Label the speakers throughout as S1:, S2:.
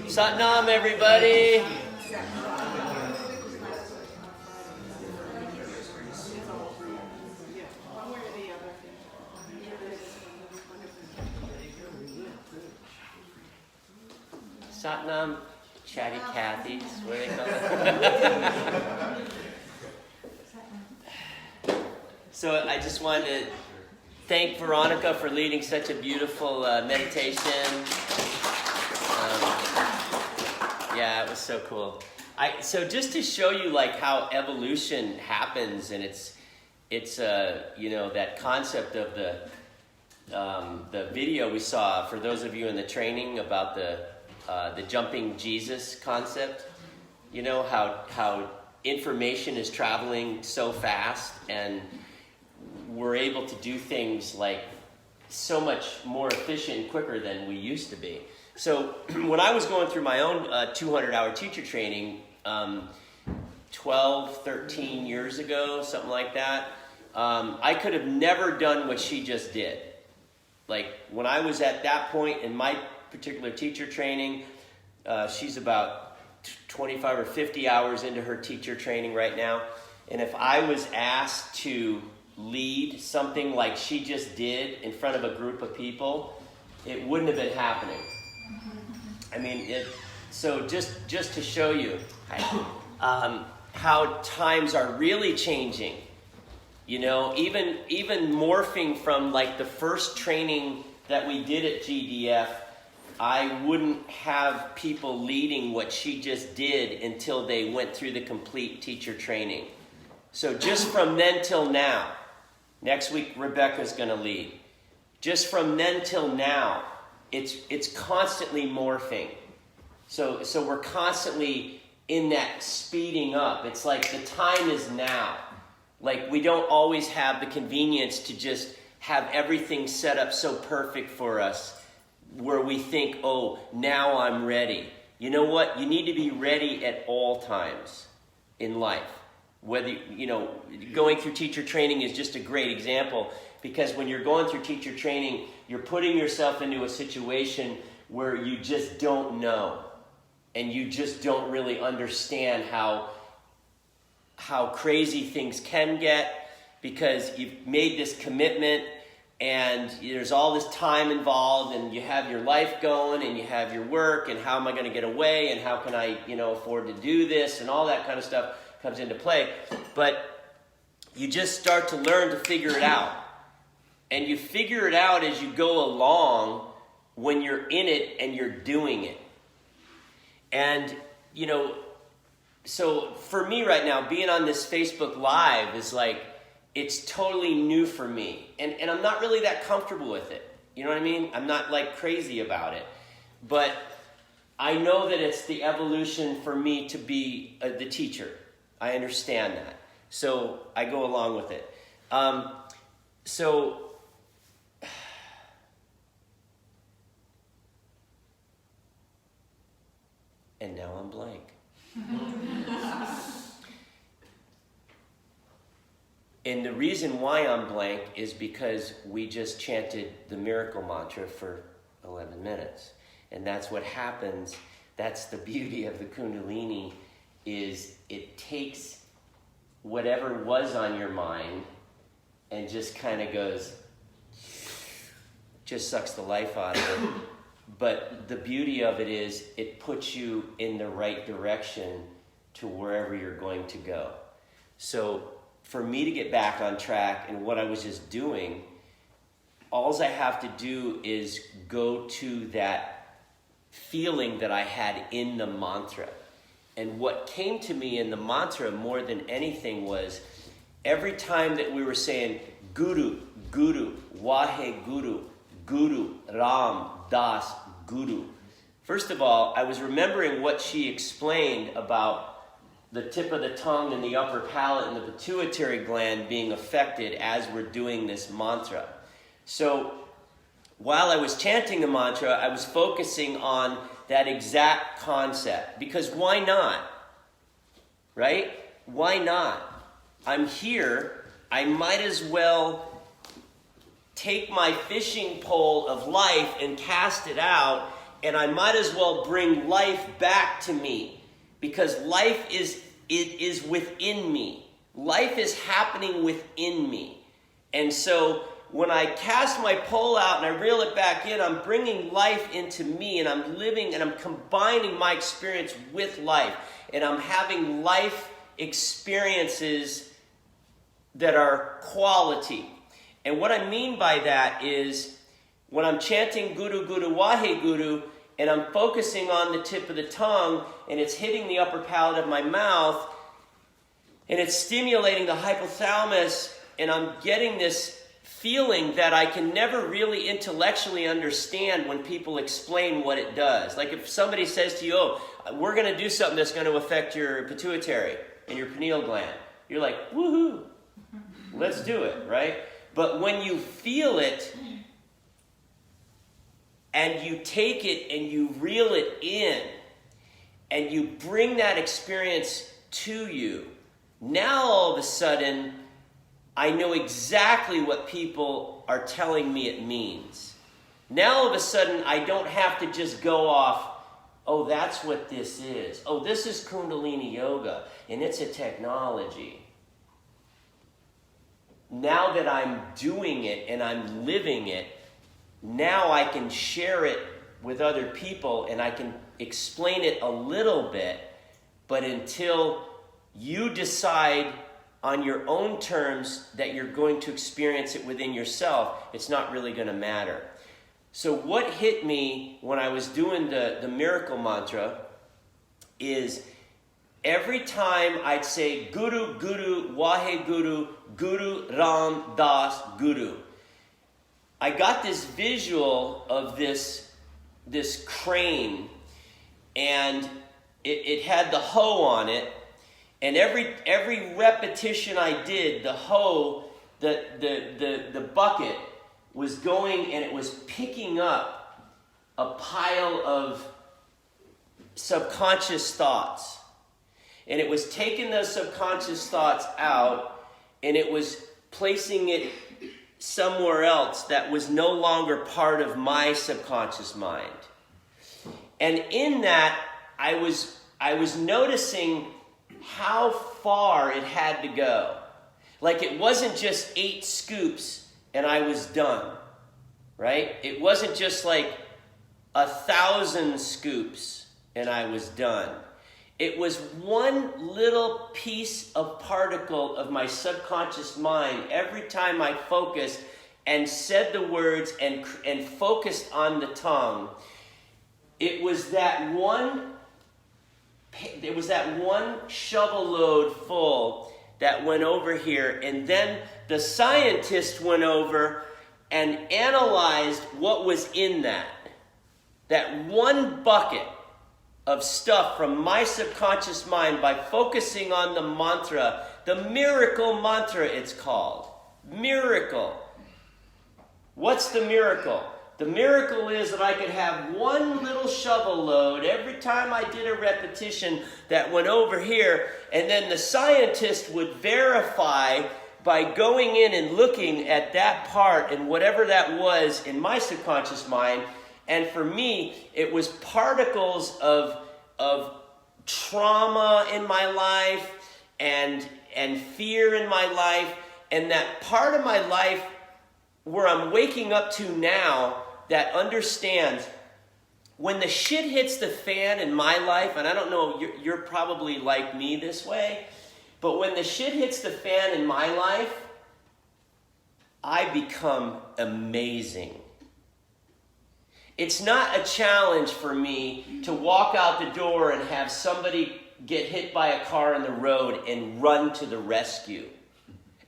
S1: Satnam, everybody. Satnam, Chatty Cathy's, what do they call it? So I just wanted to thank Veronica for leading such a beautiful meditation. Yeah, it was so cool. So just to show you like how evolution happens, and it's you know, that concept of the video we saw for those of you in the training about the jumping Jesus concept. You know how information is traveling so fast, and we're able to do things like so much more efficient and quicker than we used to be. So when I was going through my own 200-hour teacher training 12, 13 years ago, something like that, I could have never done what she just did. Like when I was at that point in my particular teacher training, she's about 25 or 50 hours into her teacher training right now. And if I was asked to lead something like she just did in front of a group of people, it wouldn't have been happening. I mean, so just to show you how times are really changing. You know, even morphing from like the first training that we did at GDF, I wouldn't have people leading what she just did until they went through the complete teacher training. So just from then till now, next week Rebecca's going to lead. Just from then till now, it's constantly morphing. So we're constantly in that speeding up. It's like the time is now. Like we don't always have the convenience to just have everything set up so perfect for us where we think, oh, now I'm ready. You know what? You need to be ready at all times in life. Whether, you know, going through teacher training is just a great example, because when you're going through teacher training, you're putting yourself into a situation where you just don't know, and you just don't really understand how crazy things can get, because you've made this commitment and there's all this time involved, and you have your life going and you have your work, and how am I going to get away, and how can I, you know, afford to do this, and all that kind of stuff comes into play. But you just start to learn to figure it out. And you figure it out as you go along when you're in it and you're doing it. And, you know, so for me right now, being on this Facebook Live is like, it's totally new for me. And I'm not really that comfortable with it. You know what I mean? I'm not like crazy about it. But I know that it's the evolution for me to be the teacher. I understand that. So I go along with it. And now I'm blank. And the reason why I'm blank is because we just chanted the miracle mantra for 11 minutes. And that's what happens. That's the beauty of the Kundalini, is it takes whatever was on your mind and just kind of goes, just sucks the life out of it. But the beauty of it is it puts you in the right direction to wherever you're going to go. So for me to get back on track and what I was just doing, all I have to do is go to that feeling that I had in the mantra. And what came to me in the mantra more than anything was every time that we were saying Guru, Guru, Wahe Guru, Guru, Ram, Das, Guru. First of all, I was remembering what she explained about the tip of the tongue and the upper palate and the pituitary gland being affected as we're doing this mantra. So while I was chanting the mantra, I was focusing on that exact concept. Because why not? Right? Why not? I'm here. I might as well take my fishing pole of life and cast it out and I might as well bring life back to me, because life is within me. Life is happening within me. And so when I cast my pole out and I reel it back in, I'm bringing life into me, and I'm living and I'm combining my experience with life, and I'm having life experiences that are quality. And what I mean by that is when I'm chanting Guru Guru Wahe Guru and I'm focusing on the tip of the tongue and it's hitting the upper palate of my mouth and it's stimulating the hypothalamus, and I'm getting this feeling that I can never really intellectually understand when people explain what it does. Like if somebody says to you, oh, we're going to do something that's going to affect your pituitary and your pineal gland. You're like, woohoo, let's do it, right? But when you feel it and you take it and you reel it in and you bring that experience to you, now all of a sudden, I know exactly what people are telling me it means. Now all of a sudden, I don't have to just go off, oh, that's what this is. Oh, this is Kundalini Yoga, and it's a technology. Now that I'm doing it and I'm living it, now I can share it with other people and I can explain it a little bit, but until you decide on your own terms that you're going to experience it within yourself, it's not really going to matter. So what hit me when I was doing the miracle mantra is every time I'd say Guru, Guru, Wahe Guru, Guru Ram Das Guru, I got this visual of this crane, and it had the hoe on it. And every repetition I did, the hoe, the bucket was going and it was picking up a pile of subconscious thoughts. And it was taking those subconscious thoughts out and it was placing it somewhere else that was no longer part of my subconscious mind. And in that, I was noticing how far it had to go. Like it wasn't just 8 scoops and I was done, right? It wasn't just like 1,000 scoops and I was done. It was one little piece of particle of my subconscious mind every time I focused and said the words and focused on the tongue. It was that one shovel load full that went over here, and then the scientist went over and analyzed what was in that one bucket of stuff from my subconscious mind by focusing on the mantra, the miracle mantra it's called. Miracle. What's the miracle? The miracle is that I could have one little shovel load every time I did a repetition that went over here, and then the scientist would verify by going in and looking at that part and whatever that was in my subconscious mind. And for me, it was particles of trauma in my life and fear in my life, and that part of my life where I'm waking up to now that understands when the shit hits the fan in my life, and I don't know, you're probably like me this way, but when the shit hits the fan in my life, I become amazing. It's not a challenge for me to walk out the door and have somebody get hit by a car on the road and run to the rescue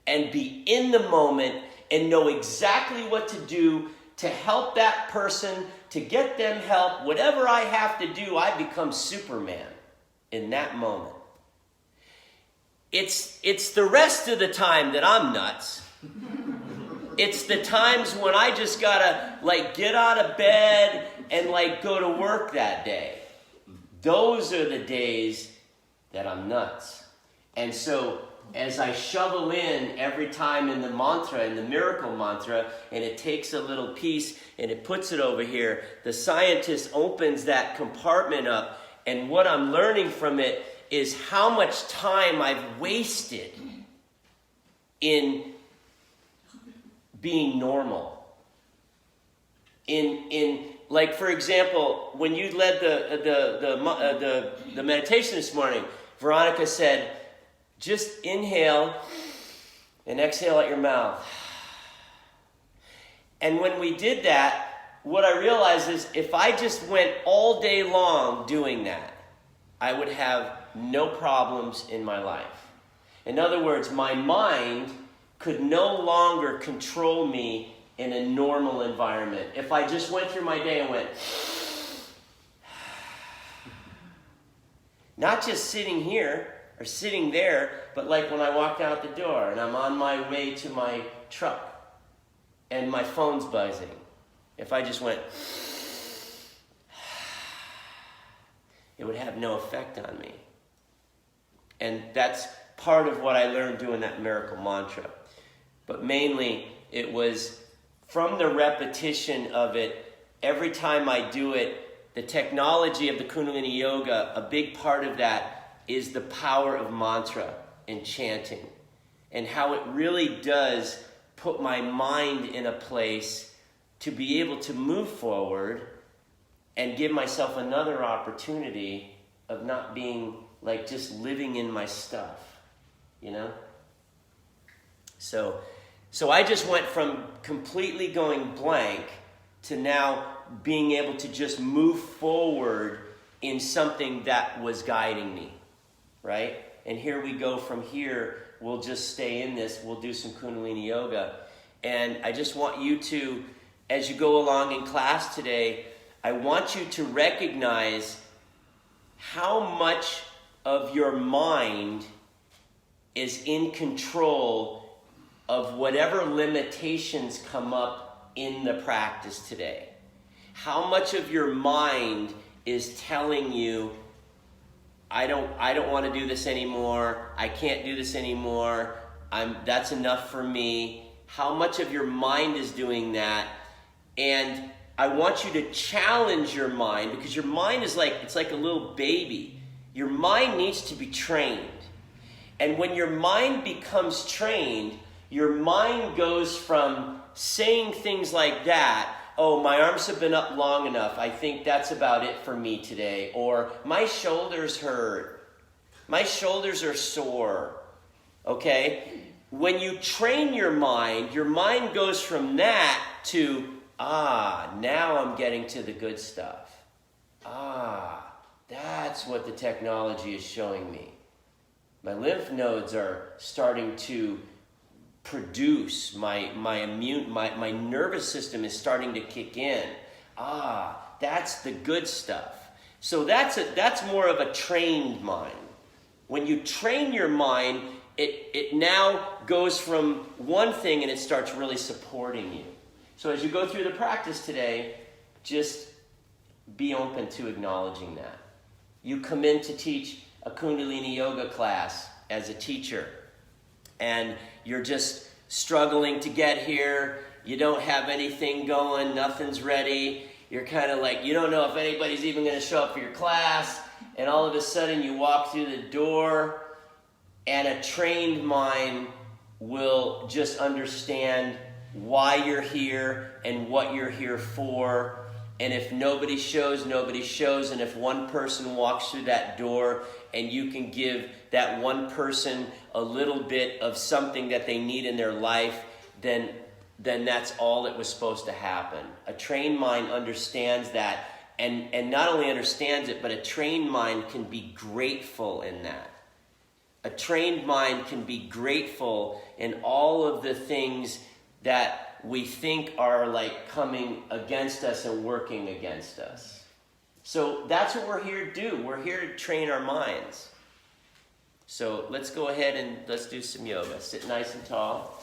S1: and be in the moment and know exactly what to do to help that person, to get them help. Whatever I have to do, I become Superman in that moment. It's the rest of the time that I'm nuts. It's the times when I just gotta get out of bed and go to work that day. Those are the days that I'm nuts. And so as I shovel in every time in the mantra, in the miracle mantra, and it takes a little piece and it puts it over here, the scientist opens that compartment up, and what I'm learning from it is how much time I've wasted in being normal. In like, for example, when you led the meditation this morning, Veronica said, just inhale and exhale out your mouth. And when we did that, what I realized is if I just went all day long doing that, I would have no problems in my life. In other words, my mind could no longer control me in a normal environment. If I just went through my day and went, not just sitting here or sitting there, but like when I walked out the door and I'm on my way to my truck and my phone's buzzing. If I just went, it would have no effect on me. And that's part of what I learned doing that miracle mantra. But mainly, it was from the repetition of it, every time I do it, the technology of the Kundalini Yoga, a big part of that is the power of mantra and chanting. And how it really does put my mind in a place to be able to move forward and give myself another opportunity of not being like just living in my stuff, you know? So I just went from completely going blank to now being able to just move forward in something that was guiding me, right? And here we go from here. We'll just stay in this. We'll do some Kundalini Yoga. And I just want you to, as you go along in class today, I want you to recognize how much of your mind is in control of whatever limitations come up in the practice today. How much of your mind is telling you, I don't want to do this anymore, I can't do this anymore, that's enough for me. How much of your mind is doing that? And I want you to challenge your mind, because your mind is it's like a little baby. Your mind needs to be trained. And when your mind becomes trained, your mind goes from saying things like that, oh, my arms have been up long enough, I think that's about it for me today. Or, my shoulders hurt. My shoulders are sore. Okay? When you train your mind goes from that to, now I'm getting to the good stuff. That's what the technology is showing me. My lymph nodes are starting to produce, my nervous system is starting to kick in. That's the good stuff. So that's more of a trained mind. When you train your mind, it now goes from one thing and it starts really supporting you. So as you go through the practice today, just be open to acknowledging that. You come in to teach a Kundalini Yoga class as a teacher, and you're just struggling to get here, you don't have anything going, nothing's ready, you're kind of like, you don't know if anybody's even going to show up for your class, and all of a sudden you walk through the door, and a trained mind will just understand why you're here and what you're here for. And if nobody shows, nobody shows. And if one person walks through that door and you can give that one person a little bit of something that they need in their life, then that's all that was supposed to happen. A trained mind understands that, and not only understands it, but a trained mind can be grateful in that. A trained mind can be grateful in all of the things that we think are like coming against us and working against us. So that's what we're here to do. We're here to train our minds. So let's go ahead and let's do some yoga. Sit nice and tall.